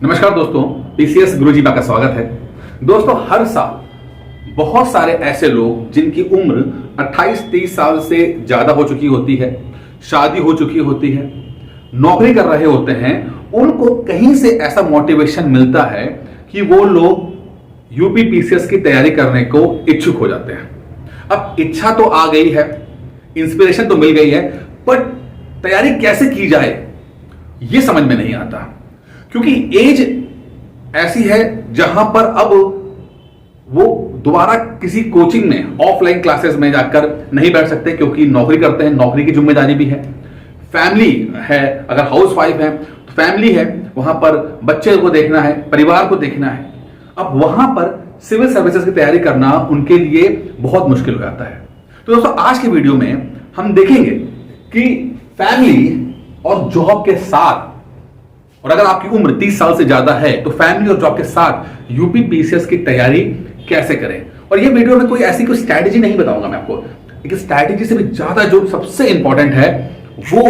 नमस्कार दोस्तों, पीसीएस गुरुजी का स्वागत है। दोस्तों, हर साल बहुत सारे ऐसे लोग जिनकी उम्र 28-30 साल से ज्यादा हो चुकी होती है, शादी हो चुकी होती है, नौकरी कर रहे होते हैं, उनको कहीं से ऐसा मोटिवेशन मिलता है कि वो लोग यूपी पीसीएस की तैयारी करने को इच्छुक हो जाते हैं। अब इच्छा तो आ गई है, इंस्पिरेशन तो मिल गई है, पर तैयारी कैसे की जाए ये समझ में नहीं आता, क्योंकि एज ऐसी है जहां पर अब वो दोबारा किसी कोचिंग में ऑफलाइन क्लासेस में जाकर नहीं बैठ सकते, क्योंकि नौकरी करते हैं, नौकरी की जिम्मेदारी भी है, फैमिली है, अगर हाउस वाइफ है तो फैमिली है, वहां पर बच्चे को देखना है, परिवार को देखना है। अब वहां पर सिविल सर्विसेज की तैयारी करना उनके लिए बहुत मुश्किल हो जाता है। तो दोस्तों, आज के वीडियो में हम देखेंगे कि फैमिली और जॉब के साथ, और अगर आपकी उम्र 30 साल से ज्यादा है तो फैमिली और जॉब के साथ यूपी पीसीएस की तैयारी कैसे करें। और ये वीडियो में कोई ऐसी कोई स्ट्रैटेजी नहीं बताऊंगा मैं आपको, लेकिन स्ट्रैटेजी से भी ज्यादा जो सबसे इंपॉर्टेंट है वो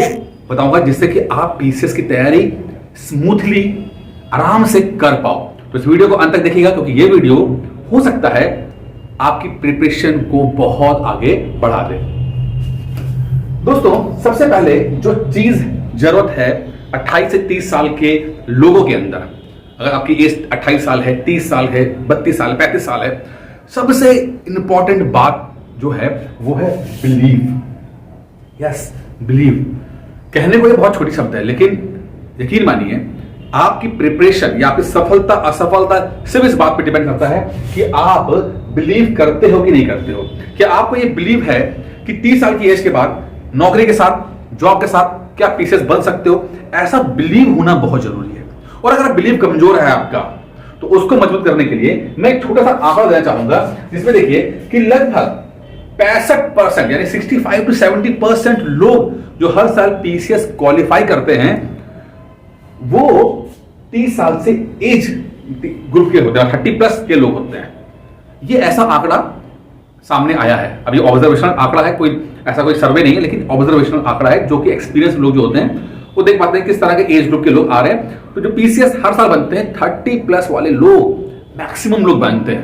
बताऊंगा, जिससे कि आप पीसीएस की तैयारी स्मूथली आराम से कर पाओ। तो इस वीडियो को अंत तक देखिएगा, क्योंकि ये वीडियो हो सकता है आपकी प्रिपरेशन को बहुत आगे बढ़ा दे। दोस्तों, सबसे पहले जो चीज जरूरत है 28 से 30 साल के लोगों के अंदर, अगर आपकी एज 28 साल है, 30 साल है, 32 साल है, 35 साल है, सबसे इंपॉर्टेंट बात जो है वो है बिलीव। Yes, believe. कहने को ये बहुत छोटी शब्द है, लेकिन यकीन मानिए आपकी प्रिपरेशन या आपकी सफलता असफलता सिर्फ इस बात पर डिपेंड करता है कि आप बिलीव करते हो कि नहीं करते हो। क्या आपको ये बिलीव है कि 30 साल की एज के बाद नौकरी के साथ, जॉब के साथ क्या पीसीएस बन सकते हो? ऐसा बिलीव होना बहुत जरूरी है। और अगर बिलीव कमजोर है आपका, तो उसको मजबूत करने के लिए मैं एक छोटा सा आंकड़ा देना चाहूंगा, जिसमें देखिए कि लगभग 65% यानी 65 to 70% लोग जो हर साल पीसीएस क्वालिफाई करते हैं वो 30 साल से एज ग्रुप के होते हैं, 30+ के लोग होते हैं। ये ऐसा आंकड़ा सामने आया है। अभी ऑब्जर्वेशनल आंकड़ा है, कोई ऐसा कोई सर्वे नहीं है, लेकिन ऑब्जर्वेशनल आंकड़ा है, जो कि एक्सपीरियंस लोग जो होते हैं वो देख पाते हैं किस तरह के एज ग्रुप के लोग आ रहे हैं। तो जो पीसीएस हर साल बनते हैं 30+ वाले लोग मैक्सिमम लोग बनते हैं।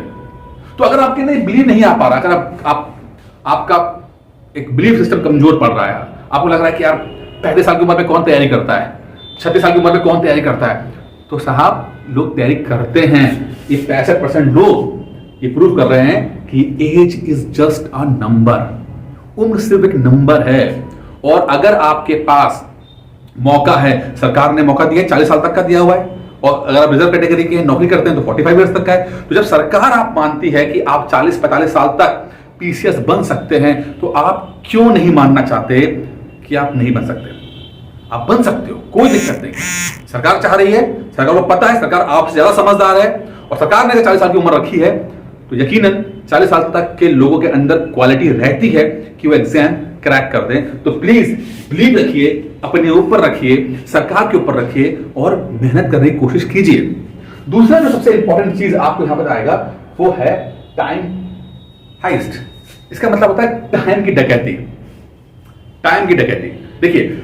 तो अगर आपके अंदर बिलीव नहीं आ पा रहा, अगर आपका एक बिलीव सिस्टम कमजोर पड़ रहा है, आपको लग रहा है कि यार 35 साल की उम्र में कौन तैयारी करता है, 36 साल की उम्र में कौन तैयारी करता है, तो साहब लोग तैयारी करते हैं। ये 65% लोग ये प्रूव कर रहे हैं कि age is just a number. उम्र सिर्फ एक नंबर है। और अगर आपके पास मौका है, सरकार ने मौका दिया है, 40 साल तक का दिया हुआ है, और अगर आप रिजर्व कैटेगरी के नौकरी करते हैं तो 45 ईयर्स तक का है। तो जब सरकार आप मानती है कि आप 40-45 साल तक पीसीएस बन सकते हैं, तो आप क्यों नहीं मानना चाहते कि आप नहीं बन सकते? आप बन सकते हो, कोई दिक्कत नहीं। सरकार चाह रही है, सरकार को पता है, सरकार आपसे ज्यादा समझदार है, और सरकार ने अगर 40 साल की उम्र रखी है तो यकीनन 40 साल तक के लोगों के अंदर क्वालिटी रहती है कि वो एग्जाम क्रैक कर दें। तो प्लीज बिलीव रखिए, अपने ऊपर रखिए, सरकार के ऊपर रखिए और मेहनत करने की कोशिश कीजिए। दूसरा जो सबसे इंपॉर्टेंट चीज आपको यहां पर आएगा वो है टाइम हाइस्ट। इसका मतलब होता है टाइम की डकैती। टाइम की डकैती। देखिए,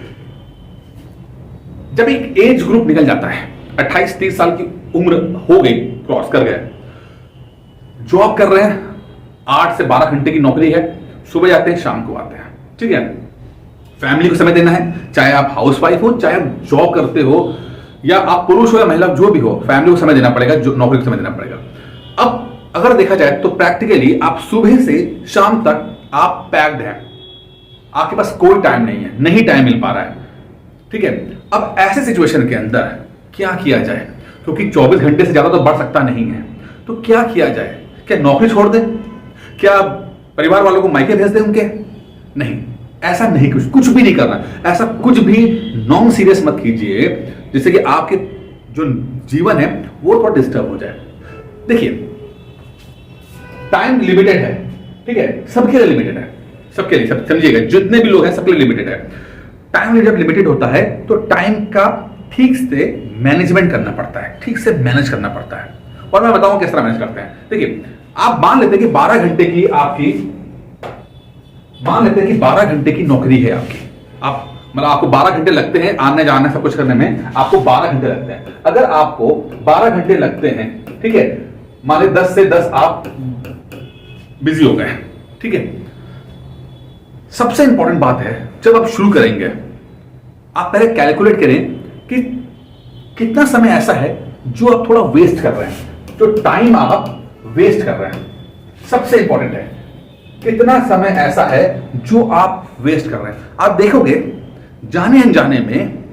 जब एक एज ग्रुप निकल जाता है, 28-30 साल की उम्र हो गई, क्रॉस कर गए, जॉब कर रहे हैं, 8 से 12 घंटे की नौकरी है, सुबह जाते हैं, शाम को आते हैं, ठीक है। फैमिली को समय देना है, चाहे आप हाउसवाइफ हो, चाहे आप जॉब करते हो, या आप पुरुष हो या महिला, जो भी हो, फैमिली को समय देना पड़ेगा, जो नौकरी को समय देना पड़ेगा। अब अगर देखा जाए तो प्रैक्टिकली आप सुबह से शाम तक आप पैक्ड हैं, आपके पास कोई टाइम नहीं है, नहीं टाइम मिल पा रहा है, ठीक है। अब ऐसे सिचुएशन के अंदर क्या किया जाए, क्योंकि 24 घंटे से ज्यादा तो बढ़ सकता नहीं है, तो क्या किया जाए? क्या नौकरी छोड़ दें? क्या परिवार वालों को मायके भेज दें उनके? नहीं, ऐसा नहीं, कुछ भी नहीं करना। ऐसा कुछ भी नॉन सीरियस मत कीजिए जिससे कि आपके जो जीवन है वो थोड़ा डिस्टर्ब हो जाए। देखिए, टाइम लिमिटेड है, ठीक है, सबके लिए लिमिटेड है, सबके लिए, सब समझिएगा, जितने भी लोग हैं सबके लिए लिमिटेड है। टाइम जब लिमिटेड होता है तो टाइम का ठीक से मैनेजमेंट करना पड़ता है, ठीक से मैनेज करना पड़ता है। और मैं बताऊं किस तरह मैनेज करते हैं। देखिए, आप मान लेते हैं कि 12 घंटे की आपकी, मान लेते हैं कि 12 घंटे की नौकरी है आपकी, आप मतलब आपको 12 घंटे लगते हैं आने जाने सब कुछ करने में, आपको 12 घंटे लगते हैं। अगर आपको 12 घंटे लगते हैं, ठीक है, मान लीजिए 10 से 10 आप बिजी हो गए, ठीक है। सबसे इंपॉर्टेंट बात है, जब आप शुरू करेंगे आप पहले कैलकुलेट करें कि कितना समय ऐसा है जो आप थोड़ा वेस्ट कर रहे हैं, जो टाइम आप वेस्ट कर रहे हैं। सबसे इंपॉर्टेंट है कितना समय ऐसा है जो आप वेस्ट कर रहे हैं। आप देखोगे जाने अनजाने में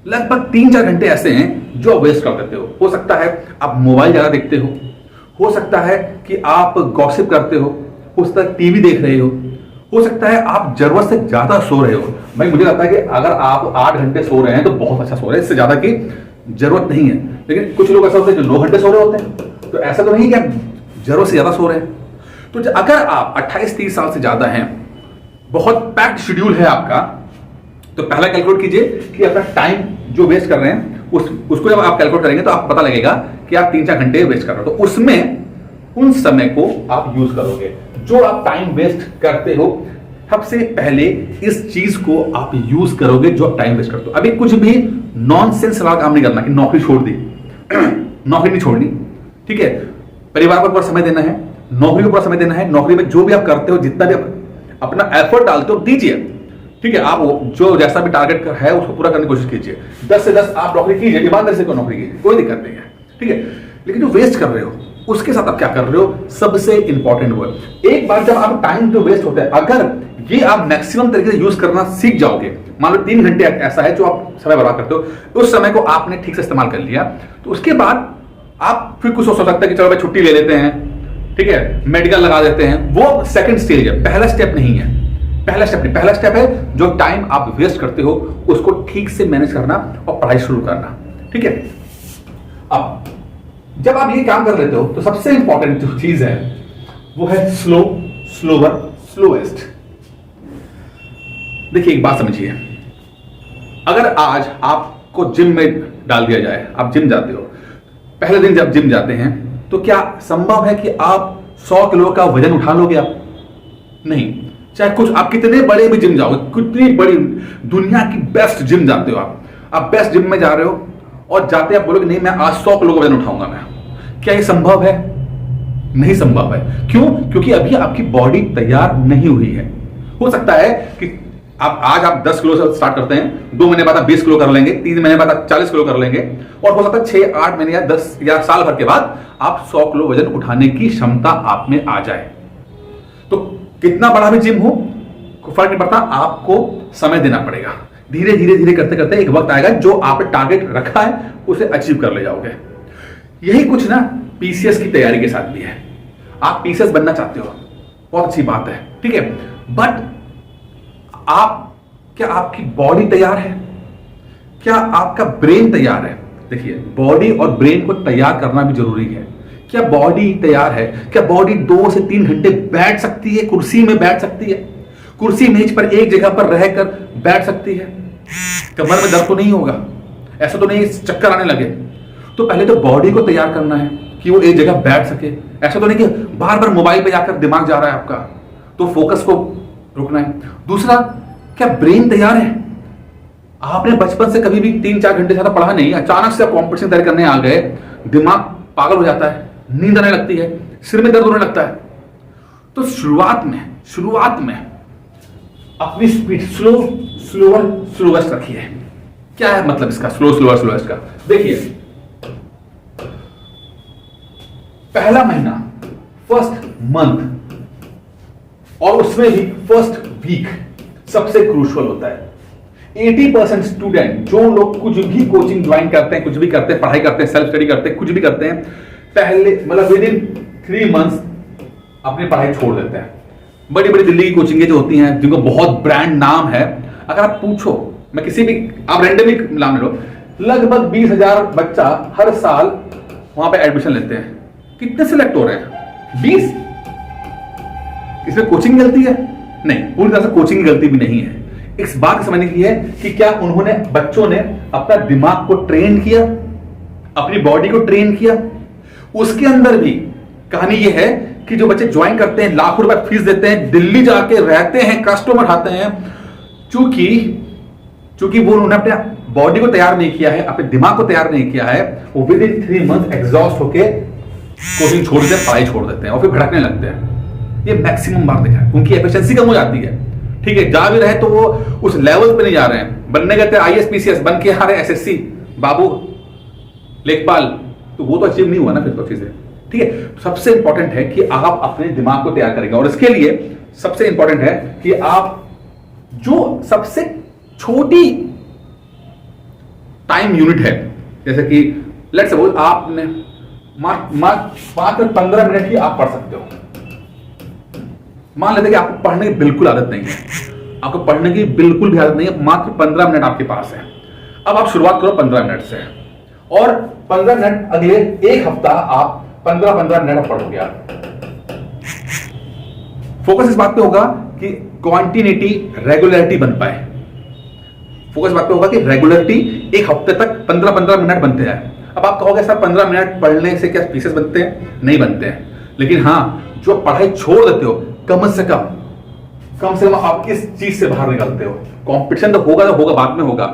लगभग 3-4 घंटे ऐसे हैं जो आप वेस्ट कर देते हो सकता है आप मोबाइल ज्यादा देखते हो सकता है कि आप गॉसिप करते हो सकता है टीवी देख रहे हो सकता है आप जरूरत से ज्यादा सो रहे हो। भाई मुझे लगता है कि अगर आप 8 घंटे सो रहे हैं तो बहुत अच्छा सो रहे हैं, इससे ज्यादा की जरूरत नहीं है। लेकिन कुछ लोग ऐसा होते हैं जो 9 घंटे सो रहे होते हैं, तो ऐसा तो नहीं कि आप जरूरत से ज्यादा सो रहे हैं। तो अगर आप 28-30 साल से ज्यादा हैं, बहुत पैक्ड शेड्यूल है आपका, तो पहला कैलकुलेट कीजिए कि अपना टाइम जो वेस्ट कर रहे हैं उसको जब आप कैलकुलेट करेंगे तो आपको पता लगेगा कि आप 3-4 घंटे वेस्ट कर रहे हो। तो उसमें उन समय को आप यूज करोगे जो आप टाइम वेस्ट करते हो। सबसे पहले इस चीज को आप यूज करोगे जो आप टाइम वेस्ट करते हो। अभी कुछ भी नॉनसेंस वाला काम नहीं करना कि नौकरी छोड़ दी नौकरी नहीं छोड़नी, ठीक है। परिवार को पूरा समय देना है, नौकरी को पूरा समय देना है। नौकरी में जो भी आप करते हो, जितना भी अपना एफर्ट डालते हो दीजिए, ठीक है। आप जो जैसा भी टारगेट है उसको पूरा करने की कोशिश कीजिए। 10 से 10 आप नौकरी कीजिए, ईमानदारी से नौकरी कीजिए, कोई दिक्कत नहीं है, ठीक है। लेकिन जो वेस्ट कर रहे हो उसके साथ आप क्या कर रहे हो, सबसे इंपॉर्टेंट वो है। एक बार जब आप टाइम जो वेस्ट होता है, अगर ये आप मैक्सिमम तरीके से यूज करना सीख जाओगे, मान लो 3 घंटे ऐसा है जो आप समय बर्बाद करते हो, उस समय को आपने ठीक से इस्तेमाल कर लिया, तो उसके बाद आप फिर कुछ सोच सकते हैं कि चलो भाई छुट्टी ले लेते हैं, ठीक है, मेडिकल लगा देते हैं। वो सेकंड स्टेज है, पहला स्टेप नहीं है। पहला स्टेप है जो टाइम आप वेस्ट करते हो उसको ठीक से मैनेज करना और पढ़ाई शुरू करना, ठीक है। अब जब आप ये काम कर लेते हो तो सबसे इंपॉर्टेंट जो चीज है वो है स्लोवेस्ट। देखिए एक बात समझिए, अगर आज आपको जिम में डाल दिया जाए, आप जिम जाते हो, पहले दिन जब जिम जाते हैं तो क्या संभव है कि आप 100 किलो का वजन उठा लोगे? आप नहीं। चाहे कुछ आप कितने बड़े भी जिम जाओगे, कितनी बड़ी दुनिया की बेस्ट जिम जाते हो, आप बेस्ट जिम में जा रहे हो और जाते आप बोलोगे नहीं मैं आज 100 किलो का वजन उठाऊंगा मैं, क्या ये संभव है? नहीं संभव है। क्यों? क्योंकि अभी आपकी बॉडी तैयार नहीं हुई है। हो सकता है कि आज आप 10 किलो से स्टार्ट करते हैं, 2 महीने बाद आप 20 किलो कर लेंगे, 3 महीने बाद आप 40 किलो कर लेंगे, और हो सकता है 6-8 महीने या 10 या साल भर के बाद आप 100 किलो वजन उठाने की क्षमता आप में आ जाए। तो कितना बड़ा भी जिम हो फर्क नहीं पड़ता, आपको समय देना पड़ेगा। धीरे धीरे करते करते एक वक्त आएगा जो आपने टारगेट रखा है उसे अचीव कर ले जाओगे। यही कुछ ना पीसीएस की तैयारी के साथ भी है। आप पीसीएस बनना चाहते हो, बहुत अच्छी बात है, ठीक है, बट क्या आपकी बॉडी तैयार है? क्या आपका ब्रेन तैयार है? देखिए बॉडी और ब्रेन को तैयार करना भी जरूरी है। क्या बॉडी तैयार है? क्या बॉडी 2 से 3 घंटे बैठ सकती है, कुर्सी में बैठ सकती है, कुर्सी मेज पर एक जगह पर रहकर बैठ सकती है? कमर में दर्द तो नहीं होगा, ऐसा तो नहीं चक्कर आने लगे? तो पहले तो बॉडी को तैयार करना है कि वो एक जगह बैठ सके। ऐसा तो नहीं कि बार बार मोबाइल पे जाकर दिमाग जा रहा है आपका, तो फोकस को रुकना है। दूसरा, क्या ब्रेन तैयार है? आपने बचपन से कभी भी 3-4 घंटे ज्यादा पढ़ा नहीं, अचानक से आप कॉम्पिटिशन तैयार करने आ गए, दिमाग पागल हो जाता है, नींद आने लगती है, सिर में दर्द होने लगता है। तो शुरुआत में अपनी स्पीड स्लोवेस्ट रखिए। क्या है मतलब इसका स्लोवेस्ट का? देखिए पहला महीना, फर्स्ट मंथ, और उसमें भी फर्स्ट वीक सबसे क्रूशियल होता है। 80% स्टूडेंट, जो लोग कुछ भी कोचिंग ज्वाइन करते हैं, कुछ भी करते हैं, पढ़ाई करते हैं, सेल्फ स्टडी करते हैं, कुछ भी करते हैं, पहले मतलब विद इन 3 मंथ्स अपनी पढ़ाई छोड़ देते हैं। बड़ी बड़ी दिल्ली की कोचिंगें जो होती हैं, जिनको बहुत ब्रांड नाम है, अगर आप पूछो, मैं किसी भी आप रैंडमली नाम ले लो, लगभग 20,000 बच्चा हर साल वहां पे एडमिशन लेते हैं। कितने सिलेक्ट हो रहे हैं? 20। इसमें कोचिंग गलती है? नहीं, पूरी तरह से कोचिंग गलती भी नहीं है। इस बात समझने की है कि क्या उन्होंने, बच्चों ने अपना दिमाग को ट्रेन किया, अपनी बॉडी को ट्रेन किया। उसके अंदर भी कहानी यह है कि जो बच्चे ज्वाइन करते हैं, लाखों रुपए फीस देते हैं, दिल्ली जाके रहते हैं, कष्टों में उठाते हैं, चूंकि क्योंकि वो उन्होंने अपने बॉडी को तैयार नहीं किया है, अपने दिमाग को तैयार नहीं किया है, वो विद इन 3 मंथ एग्जॉस्ट होके कोचिंग छोड़ देते हैं, पढ़ाई छोड़ देते हैं और फिर भटकने लगते हैं। ये मैक्सिमम बार देखा है, उनकी एफिशिएंसी कम हो जाती है। ठीक है, जा भी रहे तो वो उस लेवल पे नहीं जा रहे हैं, बनने गए थे IAS PCS बन के आ रहे SSC बाबू लेखपाल, तो वो तो अचीव नहीं हुआ ना फिर तो चीजें। ठीक है, तो सबसे इंपॉर्टेंट है कि आप अपने दिमाग को तैयार करेंगे और इसके लिए सबसे इंपॉर्टेंट है कि आप जो सबसे छोटी टाइम यूनिट है, जैसे कि लेट्स सपोज आपने मात्र 15 मिनट ही आप पढ़ सकते हो। मान लेते कि आपको पढ़ने की बिल्कुल आदत नहीं है, आपको पढ़ने की बिल्कुल भी आदत नहीं है, मात्र 15 मिनट आपके पास है। अब आप शुरुआत करो 15 मिनट से और 15 मिनट अगले एक हफ्ता आप 15-15 मिनट पढ़ोगे। आप फोकस इस बात पे होगा कि क्वांटिटी रेगुलरिटी बन पाए। फोकस बात पे होगा कि रेगुलरिटी एक हफ्ते तक 15-15 मिनट बनते हैं। अब आप कहोगे सर 15 मिनट पढ़ने से क्या पीसेस बनते हैं? नहीं बनते हैं, लेकिन हाँ जो पढ़ाई छोड़ देते हो कम से कम आप इस चीज से बाहर निकलते हो। कंपटीशन तो होगा बाद में होगा,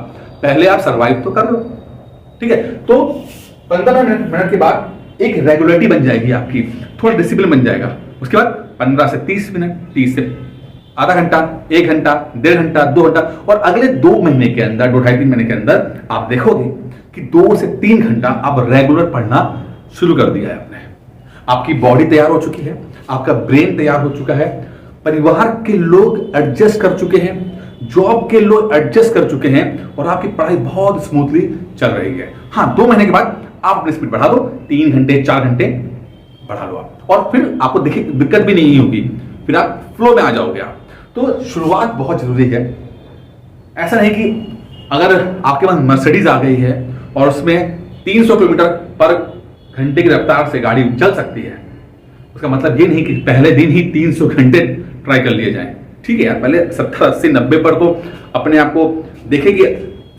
पहले आप सर्वाइव तो कर लो। ठीक है, तो 15 मिनट के बाद एक रेगुलरिटी बन जाएगी आपकी, थोड़ा डिसिप्लिन बन जाएगा। उसके बाद 15 से 30 मिनट, 30 से आधा घंटा, 1 घंटा, 1.5 घंटा, 2 घंटा, और अगले 2 महीने के अंदर, 2-2.5-3 महीने के अंदर आप देखोगे कि 2 से 3 घंटा आप रेगुलर पढ़ना शुरू कर दिया है आपने। आपकी बॉडी तैयार हो चुकी है, आपका ब्रेन तैयार हो चुका है, परिवार के लोग एडजस्ट कर चुके हैं, जॉब के लोग एडजस्ट कर चुके हैं और आपकी पढ़ाई बहुत स्मूथली चल रही है। हाँ, 2 महीने के बाद आप अपनी स्पीड बढ़ा दो, 3 घंटे 4 घंटे बढ़ा लो आप, और फिर आपको देखिए दिक्कत भी नहीं होगी, फिर आप फ्लो में आ जाओगे आप। तो शुरुआत बहुत जरूरी है। ऐसा नहीं कि अगर आपके पास मर्सिडीज आ गई है और उसमें 300 किलोमीटर पर घंटे की रफ्तार से गाड़ी चल सकती है, उसका मतलब ये नहीं कि पहले दिन ही 300 घंटे ट्राई कर लिए जाएं। ठीक है यार, पहले 70, 80, 90 पर तो अपने आप को देखेंगे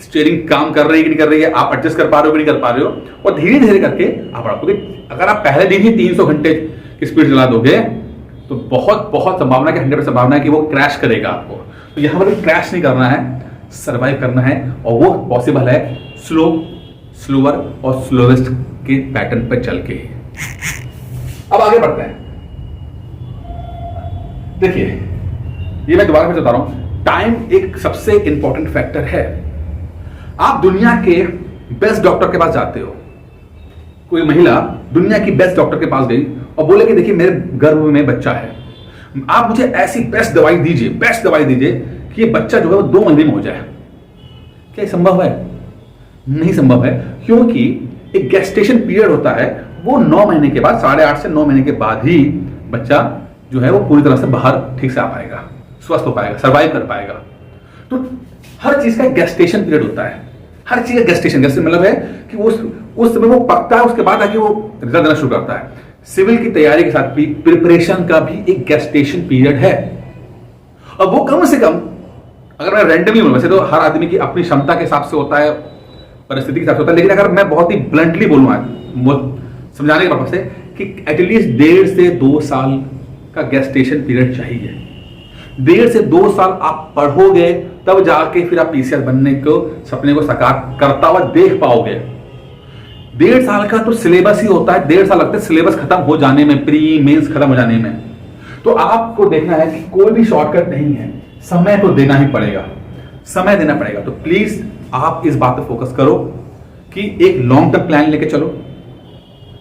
स्टीयरिंग काम कर रही है कि नहीं कर रही है, आप एडजस्ट कर पा रहे हो कि नहीं कर पा रहे हो, और धीरे धीरे करके आप बढ़ाओगे। अगर आप पहले दिन ही 300 घंटे की स्पीड चला दोगे तो बहुत संभावना है, 100% संभावना है कि वो क्रैश करेगा आपको। तो यहां पर क्रैश नहीं करना है, सर्वाइव करना है, और वो पॉसिबल है स्लोअर और स्लोवेस्ट के पैटर्न पर चल के। अब आगे बढ़ते हैं। देखिए, ये मैं दोबारा फिर बता रहा हूं, टाइम एक सबसे इंपॉर्टेंट फैक्टर है। आप दुनिया के बेस्ट डॉक्टर के पास जाते हो, कोई महिला दुनिया की बेस्ट डॉक्टर के पास गई और बोले कि देखिए मेरे गर्भ में बच्चा है, आप मुझे ऐसी बेस्ट दवाई दीजिए कि ये बच्चा जो है वो 2 महीने में हो जाए। क्या ये संभव है? नहीं संभव है, क्योंकि एक गेस्टेशन पीरियड होता है, वो 9 महीने के बाद, 8.5 से 9 महीने के बाद ही बच्चा जो है वो पूरी तरह से बाहर ठीक से आ पाएगा, स्वस्थ हो पाएगा, सर्वाइव कर पाएगा। तो हर चीज का एक गेस्टेशन पीरियड होता है, हर चीज का गेस्टेशन मतलब है कि उस समय वो पकता है, उसके बाद आके वो रिजल्ट देना शुरू करता है। सिविल की तैयारी के साथ भी प्रिपरेशन का भी एक गेस्टेशन पीरियड है, और वो कम से कम, अगर मैं रैंडमली बोलूं, वैसे तो हर आदमी की अपनी क्षमता के हिसाब से होता है, परिस्थिति के हिसाब से होता है, लेकिन अगर मैं बहुत ही ब्लंटली बोलूं समझाने के पर्पज से कि एटलीस्ट 1.5 से 2 साल का गेस्टेशन पीरियड चाहिए। 1.5 से 2 साल आप पढ़ोगे तब जाके फिर आप पीसीआर बनने को, सपने को साकार करता हुआ देख पाओगे। 1.5 साल का तो सिलेबस ही होता है, 1.5 साल लगता है सिलेबस खत्म हो जाने में, प्री मेंस खत्म हो जाने में। तो आपको देखना है कि कोई भी शॉर्टकट नहीं है, समय तो देना ही पड़ेगा, समय देना पड़ेगा। तो प्लीज आप इस बात पर फोकस करो कि एक लॉन्ग टर्म प्लान लेके चलो,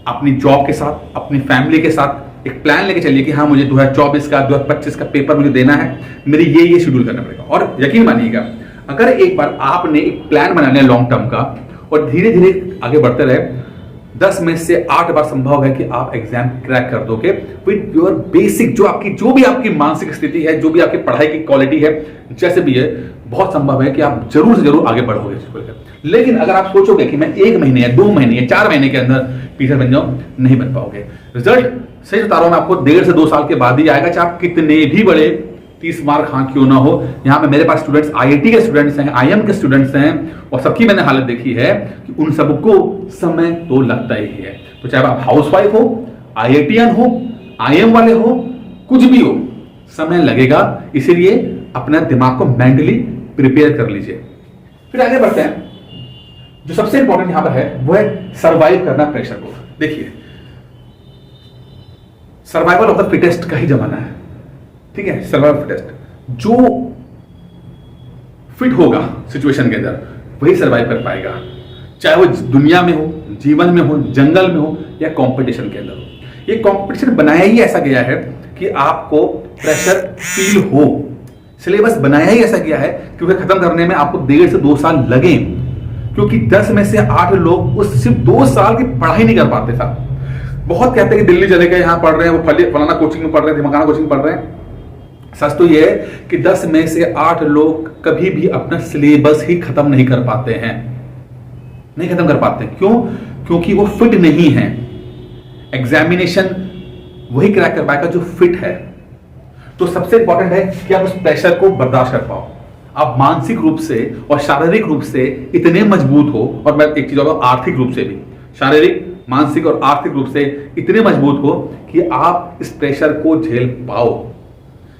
अपनी जॉब के साथ, अपनी फैमिली के साथ एक प्लान लेके चलिए कि हाँ मुझे 2024 का 2025 का पेपर मुझे देना है, मेरे ये शेड्यूल करना पड़ेगा। और यकीन मानिएगा, अगर एक बार आपने एक प्लान बना लिया लॉन्ग टर्म का और धीरे धीरे आगे बढ़ते रहे, 10 में से 8 बार संभव है कि आप एग्जाम क्रैक कर दोगे विद योर बेसिक, जो भी आपकी मानसिक स्थिति है, जो भी आपकी पढ़ाई की क्वालिटी है, जैसे भी है, बहुत संभव है कि आप जरूर से जरूर आगे बढ़ोगे इसको लेकर। लेकिन अगर आप सोचोगे कि मैं 1 महीने या 2 महीने या 4 महीने के अंदर टीचर बन जाऊं, नहीं बन पाओगे। रिजल्ट सही बता रहा हूं मैं आपको, 1.5 से 2 साल के बाद ही आएगा, चाहे आप कितने भी बड़े 30 मार्क हाँ क्यों ना हो। यहाँ पे मेरे पास स्टूडेंट्स IIT के स्टूडेंट्स हैं, IIM के स्टूडेंट्स हैं, और सबकी मैंने हालत देखी है कि उन सबको समय तो लगता ही है। तो चाहे आप हाउसवाइफ हो, IITian हो, IIM वाले हो, कुछ भी हो, समय लगेगा। इसीलिए अपना दिमाग को मेंटली प्रिपेयर कर लीजिए। फिर आगे बढ़ते हैं। जो सबसे इंपॉर्टेंट यहां पर है वो है सर्वाइव करना प्रेशर को। देखिए, सर्वाइवल ऑफ द फिटेस्ट का ही जमाना है, ठीक है। सर्वाइवल फिटेस्ट, जो फिट होगा सिचुएशन के अंदर वही सर्वाइव कर पाएगा, चाहे वो दुनिया में हो, जीवन में हो, जंगल में हो या कंपटीशन के अंदर हो। ये कंपटीशन बनाया ही ऐसा गया है कि आपको प्रेशर फील हो। सिलेबस बनाया ही ऐसा गया है कि उसे खत्म करने में आपको 1.5 से 2 साल लगे, क्योंकि 10 में से 8 लोग उस सिर्फ 2 साल की पढ़ाई नहीं कर पाते था। बहुत कहते हैं कि दिल्ली चले गए, यहां पढ़ रहे हैं, वो फलाना कोचिंग में पढ़ रहे हैं, ढिमकाना कोचिंग पढ़ रहे हैं। सच तो यह है कि 10 में से 8 लोग कभी भी अपना सिलेबस ही खत्म नहीं कर पाते हैं, नहीं खत्म कर पाते। क्यों? क्योंकि वो फिट नहीं है। एग्जामिनेशन वही क्रैक कर पाएगा जो फिट है। तो सबसे इंपॉर्टेंट है कि आप उस प्रेशर को बर्दाश्त कर पाओ, आप मानसिक रूप से और शारीरिक रूप से इतने मजबूत हो, और मैं एक चीज और आर्थिक रूप से भी, शारीरिक, मानसिक और आर्थिक रूप से इतने मजबूत हो कि आप इस प्रेशर को झेल पाओ।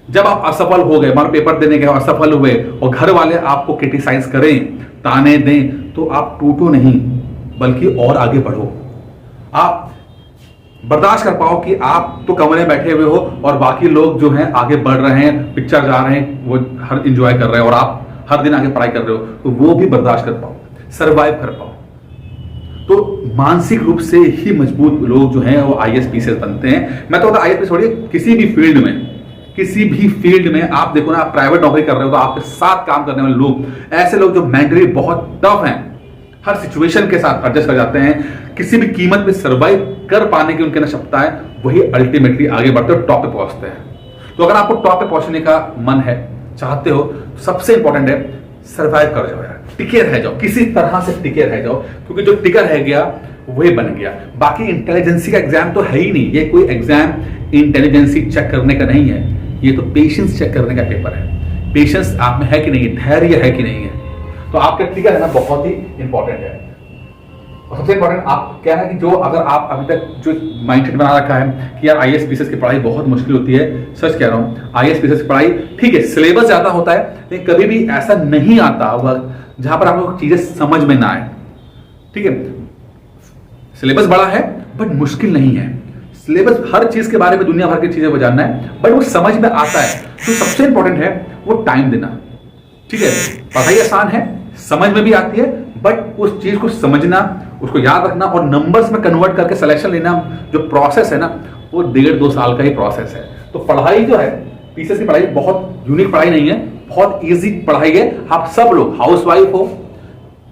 जब आप असफल हो गए, मान पेपर देने गए असफल हुए और घर वाले आपको क्रिटिसाइज करें, ताने दें, तो आप टूटो नहीं बल्कि और आगे बढ़ो। आप बर्दाश्त कर पाओ कि आप तो कमरे में बैठे हुए हो और बाकी लोग जो हैं आगे बढ़ रहे हैं, पिक्चर जा रहे हैं, वो हर एंजॉय कर रहे हैं और आप हर दिन आगे पढ़ाई कर रहे हो, तो वो भी बर्दाश्त कर पाओ, सर्वाइव कर पाओ। तो मानसिक रूप से ही मजबूत लोग जो हैं वो IAS PCS बनते हैं। मैं तो IAS छोड़िए, किसी भी फील्ड में आप देखो ना, आप प्राइवेट नौकरी कर रहे हो तो आपके साथ काम करने वाले लोग, ऐसे लोग जो मेंटली बहुत टफ हैं, हर सिचुएशन के साथ एडजस्ट कर जाते हैं, किसी भी कीमत पे सर्वाइव कर पाने की उनके अंदर क्षमता है, वही अल्टीमेटली आगे बढ़ते हो, टॉप पे पहुंचते हैं। तो अगर आपको टॉप पे पहुंचने का मन है, चाहते हो, तो सबसे इंपॉर्टेंट है सर्वाइव कर जाओ यार, टिके रह जाओ, किसी तरह से टिके रह जाओ, क्योंकि जो टिका रह गया वही बन गया। बाकी इंटेलिजेंसी का एग्जाम तो है ही नहीं, ये कोई एग्जाम इंटेलिजेंसी चेक करने का नहीं है, ये तो पेशेंस चेक करने का पेपर है। पेशेंस आप में है कि नहीं, धैर्य है कि नहीं है, तो आपका टिका रहना बहुत ही इंपॉर्टेंट है। और सबसे इंपॉर्टेंट आप क्या है कि जो अगर आप अभी तक जो माइंडसेट बना रखा है कि यार IAS PCS की पढ़ाई बहुत मुश्किल होती है, सच कह रहा हूं, IAS PCS की पढ़ाई ठीक है, सिलेबस ज्यादा होता है, लेकिन कभी भी ऐसा नहीं आता होगा जहां पर आपको चीजें समझ में ना आए। ठीक है, सिलेबस बड़ा है बट मुश्किल नहीं है। सिलेबस हर चीज के बारे में, दुनिया भर की चीजें को जानना है, बट वो समझ में आता है। तो सबसे इंपॉर्टेंट है वो टाइम देना। ठीक है, पढ़ाई आसान है, समझ में भी आती है, बट उस चीज को समझना, उसको याद रखना और नंबर्स में कन्वर्ट करके सिलेक्शन लेना, जो प्रोसेस है ना, वो 1.5-2 साल का ही प्रोसेस है। तो पढ़ाई जो है, PCS की पढ़ाई बहुत यूनिक पढ़ाई नहीं है, बहुत इजी पढ़ाई है। आप सब लोग, हाउसवाइफ हो,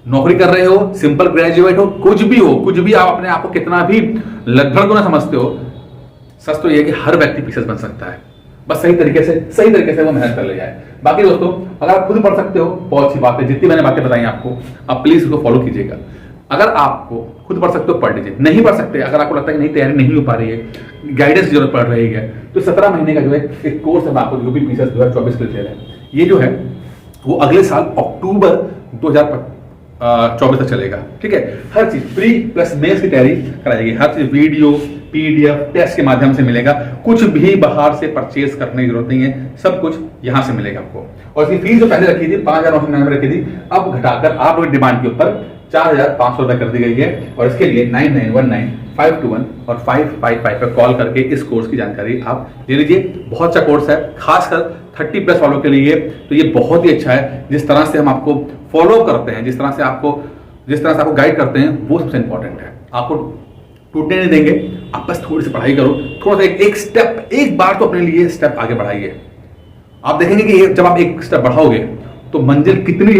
नौकरी कर रहे हो, सिंपल ग्रेजुएट हो, कुछ भी हो, कुछ भी आप अपने आप को कितना भी लगभग को ना समझते हो, सच तो ये है कि हर व्यक्ति PCS बन सकता है, बस सही तरीके से वो मेहनत कर ले जाए। बाकी दोस्तों, अगर आप खुद पढ़ सकते हो, बहुत अच्छी बात है। जितनी मैंने बातें बताई आपको, आप प्लीज उसको फॉलो कीजिएगा। अगर आपको खुद पढ़ सकते हो, पढ़ लीजिए। नहीं पढ़ सकते, अगर आपको लगता है कि नहीं, तैयारी नहीं हो पा रही है, गाइडेंस की जरूरत पड़ रही है, तो 17 महीने का जो है एक कोर्स है, मैं आपको UP PCS 2024 के लिए दे रहे हैं। ये जो है वो अगले साल अक्टूबर 2024 तक चलेगा। ठीक है, हर चीज फ्री प्लस मेंस की तैयारी कराएगी, हर चीज वीडियो, PDF, टेस्ट के माध्यम से मिलेगा। कुछ भी बाहर से परचेज करने की जरूरत नहीं है, सब कुछ यहां से मिलेगा आपको। और इसकी फीस जो पहले रखी थी 5,999 में रखी थी, अब घटाकर आप लोग डिमांड के ऊपर 4,500 रुपए कर दी गई है। और इसके लिए 9919-521 और 555 पर कॉल करके इस कोर्स की जानकारी आप ले लीजिए। बहुत अच्छा कोर्स है, खासकर 30+ वालों के लिए तो ये बहुत ही अच्छा है। जिस तरह से हम आपको फॉलो करते हैं, जिस तरह से आपको गाइड करते हैं, वो सबसे इंपॉर्टेंट है। आपको टूटने नहीं देंगे, आप बस थोड़ी सी पढ़ाई करो, थोड़ा सा एक स्टेप, एक बार तो अपने लिए स्टेप आगे बढ़ाइए। आप देखेंगे कि जब आप एक स्टेप बढ़ाओगे तो मंजिल कितनी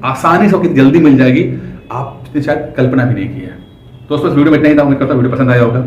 आसानी से, कितनी जल्दी मिल जाएगी, आपने शायद कल्पना भी नहीं की है। दोस्तों, इस वीडियो में इतना ही था। उम्मीद करता हूं वीडियो पसंद आया होगा।